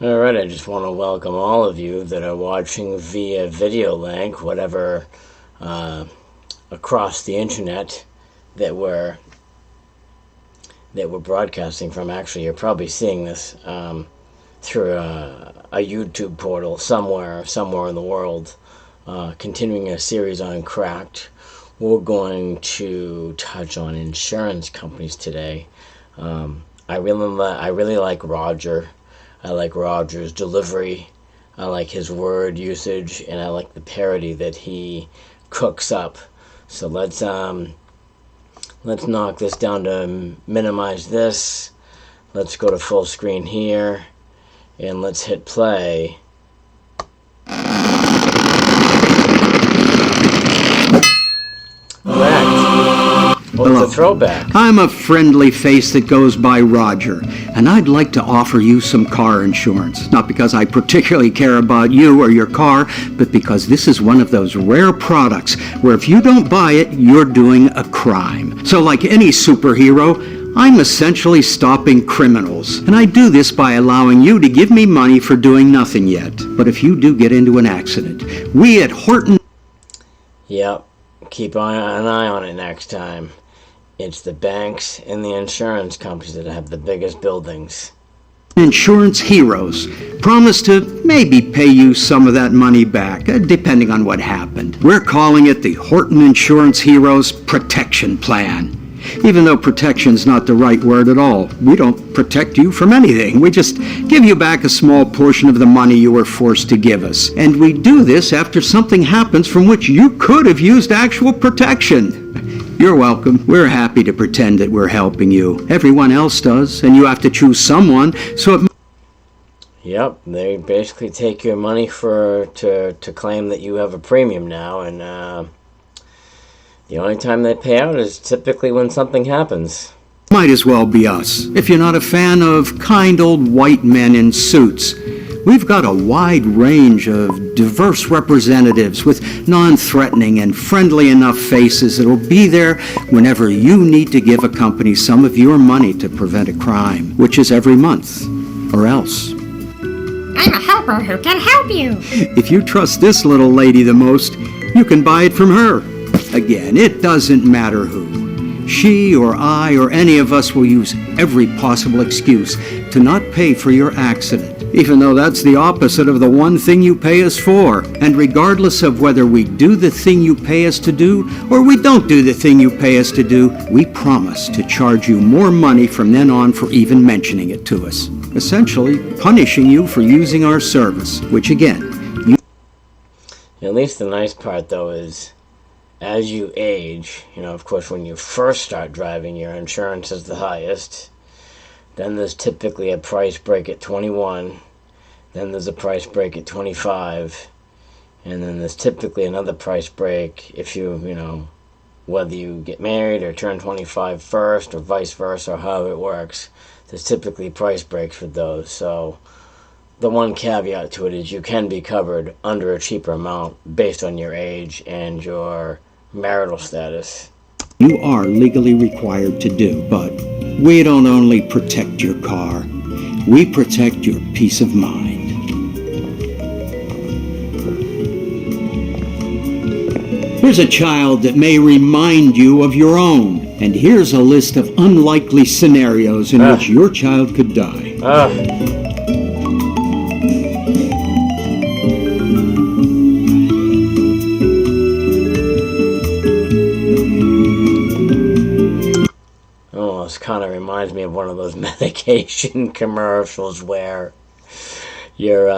Alright, I just want to welcome all of you that are watching via video link, whatever, across the internet that we're broadcasting from. Actually, you're probably seeing this through a YouTube portal somewhere in the world. Continuing a series on Cracked, we're going to touch on insurance companies today. I really like Roger. I like Roger's delivery. I like his word usage, and I like the parody that he cooks up. So let's knock this down to minimize this. Let's go to full screen here, and let's hit play. Hello. It's a throwback. I'm a friendly face that goes by Roger, and I'd like to offer you some car insurance. Not because I particularly care about you or your car, but because this is one of those rare products where if you don't buy it, you're doing a crime. So like any superhero, I'm essentially stopping criminals, and I do this by allowing you to give me money for doing nothing yet. But if you do get into an accident, we at Horton... Yep, keep an eye on it next time. It's the banks and the insurance companies that have the biggest buildings. Insurance heroes promise to maybe pay you some of that money back, depending on what happened. We're calling it the Horton Insurance Heroes Protection Plan. Even though protection's not the right word at all. We don't protect you from anything. We just give you back a small portion of the money you were forced to give us. And we do this after something happens from which you could have used actual protection. You're welcome. We're happy to pretend that we're helping you. Everyone else does, and you have to choose someone, so it... Yep, they basically take your money to claim that you have a premium now, and the only time they pay out is typically when something happens. Might as well be us. If you're not a fan of kind old white men in suits, we've got a wide range of diverse representatives with non-threatening and friendly enough faces that'll be there whenever you need to give a company some of your money to prevent a crime, which is every month, or else. I'm a helper who can help you. If you trust this little lady the most, you can buy it from her. Again, it doesn't matter who. She or I or any of us will use every possible excuse to not pay for your accident, even though that's the opposite of the one thing you pay us for. And regardless of whether we do the thing you pay us to do or we don't do the thing you pay us to do, we promise to charge you more money from then on for even mentioning it to us. Essentially, punishing you for using our service, which again, At least the nice part, though, is as you age, of course, when you first start driving, your insurance is the highest. Then there's typically a price break at 21. Then there's a price break at 25. And then there's typically another price break if you, whether you get married or turn 25 first or vice versa or however it works. There's typically price breaks for those. So the one caveat to it is you can be covered under a cheaper amount based on your age and your marital status. You are legally required to do, but we don't only protect your car, we protect your peace of mind. Here's a child that may remind you of your own, and here's a list of unlikely scenarios in which your child could die. Kind of reminds me of one of those medication commercials where you're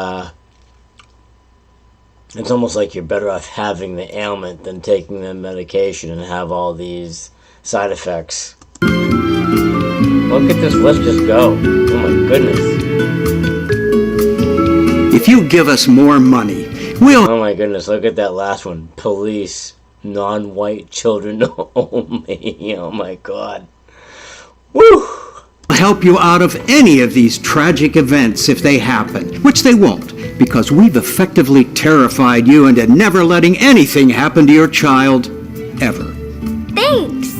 it's almost like you're better off having the ailment than taking the medication and have all these side effects. Look at this list just go. Oh my goodness. If you give us more money, we'll... Oh my goodness, look at that last one. Police, non-white children only. Oh my god. Woo! Help you out of any of these tragic events if they happen, which they won't, because we've effectively terrified you into never letting anything happen to your child, ever. Thanks.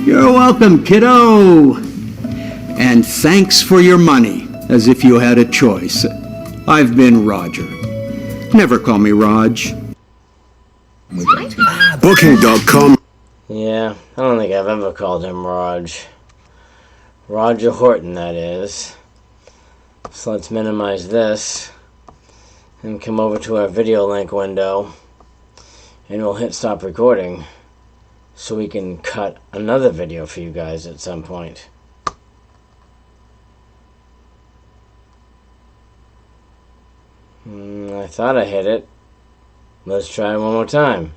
You're welcome, kiddo. And thanks for your money. as if you had a choice. I've been Roger. Never call me Raj. Booking.com. Yeah, I don't think I've ever called him Raj. Roger Horton, that is. So let's minimize this and come over to our video link window, and we'll hit stop recording so we can cut another video for you guys at some point. I thought I hit it. Let's try one more time.